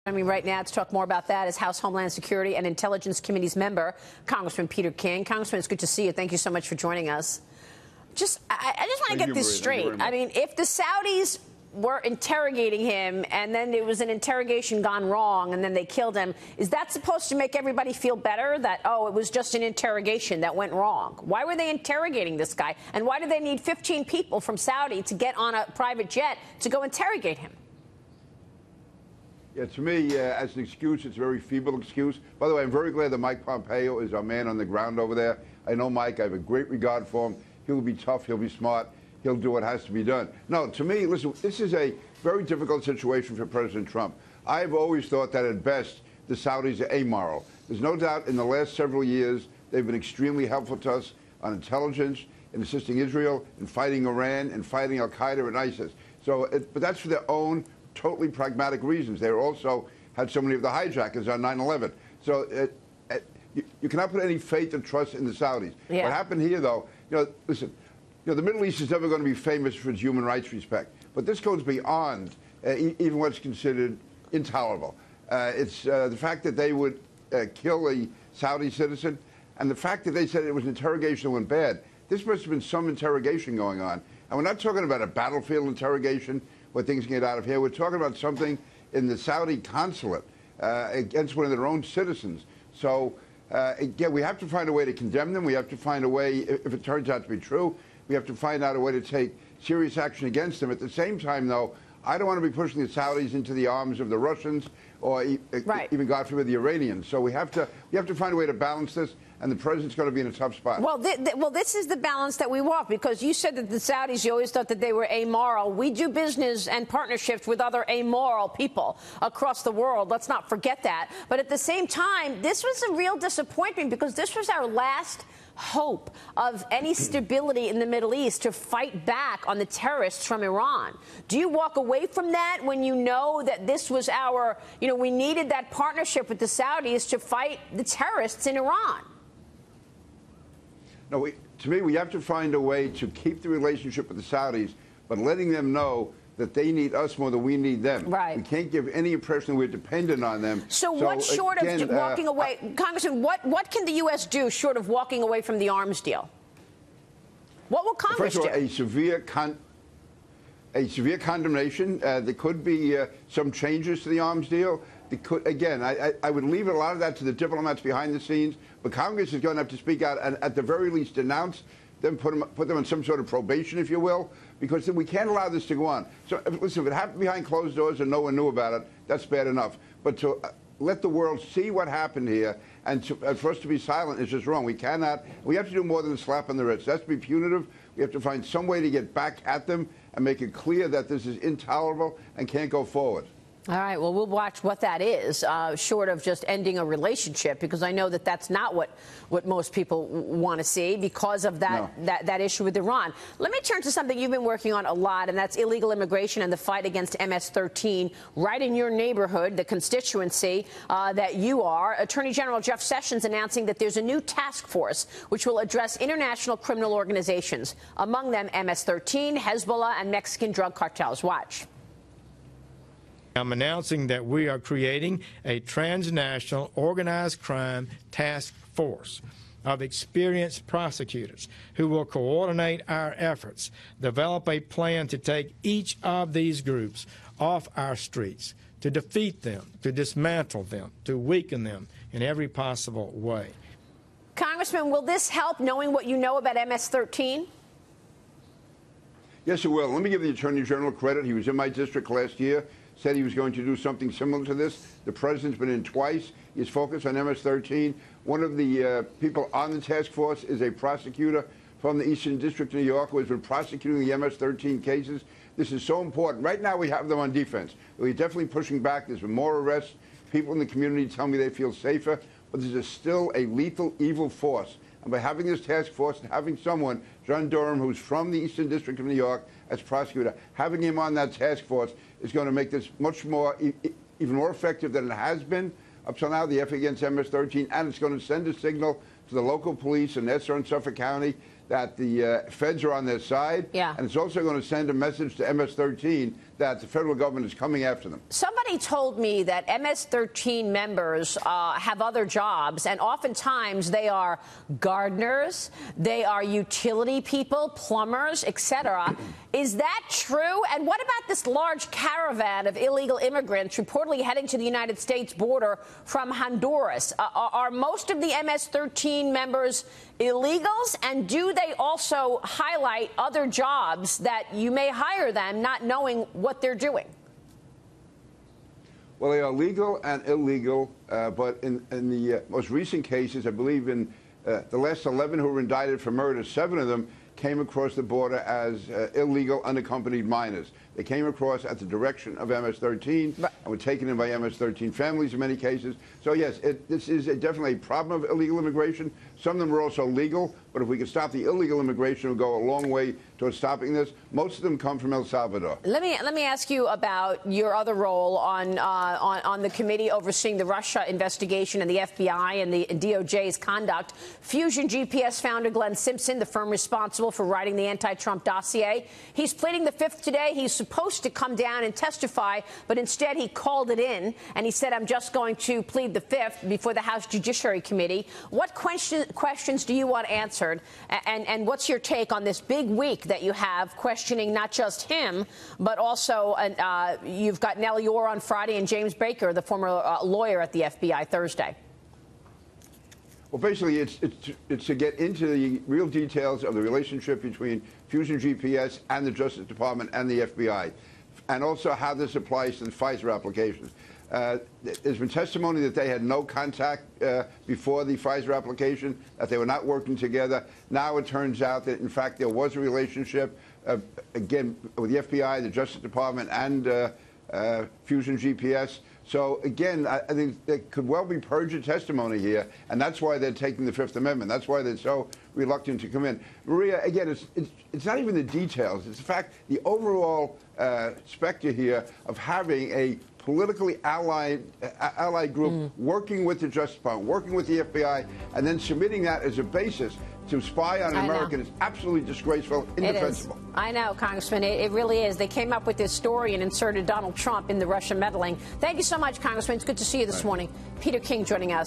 I mean, right now, to talk more about that is House Homeland Security and Intelligence Committee's member, Congressman Peter King. Congressman, it's good to see you. Thank you so much for joining us. I just want to get this straight. I mean, if the Saudis were interrogating him and then there was an interrogation gone wrong and then they killed him, is that supposed to make everybody feel better that, oh, it was just an interrogation that went wrong? Why were they interrogating this guy? And why did they need 15 people from Saudi to get on a private jet to go interrogate him? Yeah, to me, as an excuse, it's a very feeble excuse. By the way, I'm very glad that Mike Pompeo is our man on the ground over there. I know Mike. I have a great regard for him. He'll be tough. He'll be smart. He'll do what has to be done. No, to me, listen, this is a very difficult situation for President Trump. I've always thought that at best, the Saudis are amoral. There's no doubt in the last several years, they've been extremely helpful to us on intelligence, in assisting Israel, in fighting Iran, and fighting Al-Qaeda and ISIS. So, but that's for their own totally pragmatic reasons. They also had so many of the hijackers on 9/11. So you cannot put any faith or trust in the Saudis. Yeah. What happened here, though, listen, the Middle East is never going to be famous for its human rights respect. But this goes beyond even what's considered intolerable. It's the fact that they would kill a Saudi citizen, and the fact that they said it was an interrogation that went bad. This must have been some interrogation going on. And we're not talking about a battlefield interrogation where things get out of here. We're talking about something in the Saudi consulate against one of their own citizens. So, again, we have to find a way to condemn them. We have to find a way, if it turns out to be true, we have to find out a way to take serious action against them. At the same time, though, I don't want to be pushing the Saudis into the arms of the Russians or even, God forbid, the Iranians. So we have to find a way to balance this, and the president's going to be in a tough spot. Well, this is the balance that we walk, because you said that the Saudis, you always thought that they were amoral. We do business and partnerships with other amoral people across the world. Let's not forget that. But at the same time, this was a real disappointment, because this was our last hope of any stability in the Middle East to fight back on the terrorists from Iran. Do you walk away from that when you know that this was our, we needed that partnership with the Saudis to fight the terrorists in Iran? No, to me, we have to find a way to keep the relationship with the Saudis, but letting them know that they need us more than we need them. Right. We can't give any impression that we're dependent on them. So what short of walking away, Congressman, what can the U.S. do short of walking away from the arms deal? What will Congress do? First of all, a severe condemnation. There could be some changes to the arms deal. Again, I would leave a lot of that to the diplomats behind the scenes, but Congress is going to have to speak out and at the very least denounce them, put them on some sort of probation, if you will, because we can't allow this to go on. So, listen, if it happened behind closed doors and no one knew about it, that's bad enough. But to let the world see what happened here and for us to be silent is just wrong. We cannot. We have to do more than a slap on the wrist. That's to be punitive. We have to find some way to get back at them and make it clear that this is intolerable and can't go forward. All right. Well, we'll watch what that is, short of just ending a relationship, because I know that that's not what most people want to see because of that issue with Iran. Let me turn to something you've been working on a lot, and that's illegal immigration and the fight against MS-13 right in your neighborhood, the constituency that you are. Attorney General Jeff Sessions announcing that there's a new task force which will address international criminal organizations, among them MS-13, Hezbollah, and Mexican drug cartels. Watch. I'm announcing that we are creating a transnational organized crime task force of experienced prosecutors who will coordinate our efforts, develop a plan to take each of these groups off our streets, to defeat them, to dismantle them, to weaken them in every possible way. Congressman, will this help, knowing what you know about MS-13? Yes, it will. Let me give the Attorney General credit. He was in my district last year. Said he was going to do something similar to this. The president's been in twice. He's focused on MS-13. One of the people on the task force is a prosecutor from the Eastern District of New York who has been prosecuting the MS-13 cases. This is so important. Right now we have them on defense. We're definitely pushing back. There's been more arrests. People in the community tell me they feel safer. But there's still a lethal, evil force. And by having this task force and having someone, John Durham, who's from the Eastern District of New York, as prosecutor, having him on that task force is going to make this much more, even more effective than it has been up till now, the effort against MS-13, and it's going to send a signal to the local police in Nassau and Suffolk County that the feds are on their side. Yeah. And it's also going to send a message to MS-13 that the federal government is coming after them. Somebody somebody told me that MS-13 members have other jobs, and oftentimes they are gardeners, they are utility people, plumbers, etc. Is that true? And what about this large caravan of illegal immigrants reportedly heading to the United States border from Honduras? Are most of the MS-13 members illegals, and do they also highlight other jobs that you may hire them not knowing what they're doing? Well, they are legal and illegal, but in the most recent cases, I believe in the last 11 who were indicted for murder, 7 of them came across the border as illegal unaccompanied minors. They came across at the direction of MS-13 and were taken in by MS-13 families in many cases. So, yes, this is definitely a problem of illegal immigration. Some of them are also legal, but if we could stop the illegal immigration, it would go a long way towards stopping this. Most of them come from El Salvador. Let me ask you about your other role on the committee overseeing the Russia investigation and the FBI and the DOJ's conduct. Fusion GPS founder Glenn Simpson, the firm responsible for writing the anti-Trump dossier, he's pleading the Fifth today. He's supposed to come down and testify, but instead he called it in, and he said, I'm just going to plead the Fifth before the House Judiciary Committee. What questions do you want answered, and what's your take on this big week that you have questioning not just him, but also you've got Nellie Orr on Friday and James Baker, the former lawyer at the FBI, Thursday? Well, basically, it's to get into the real details of the relationship between Fusion GPS and the Justice Department and the FBI, and also how this applies to the FISA applications. There's been testimony that they had no contact before the FISA application, that they were not working together. Now it turns out that, in fact, there was a relationship, again, with the FBI, the Justice Department, and Fusion GPS. So, again, I think there could well be perjured testimony here, and that's why they're taking the Fifth Amendment. That's why they're so reluctant to come in. Maria, again, it's not even the details. It's the fact, the overall specter here of having a politically allied group working with the Justice Department, working with the FBI, and then submitting that as a basis to spy on an American is absolutely disgraceful, indefensible. It is. I know, Congressman. It really is. They came up with this story and inserted Donald Trump in the Russia meddling. Thank you so much, Congressman. It's good to see you this morning. Peter King joining us.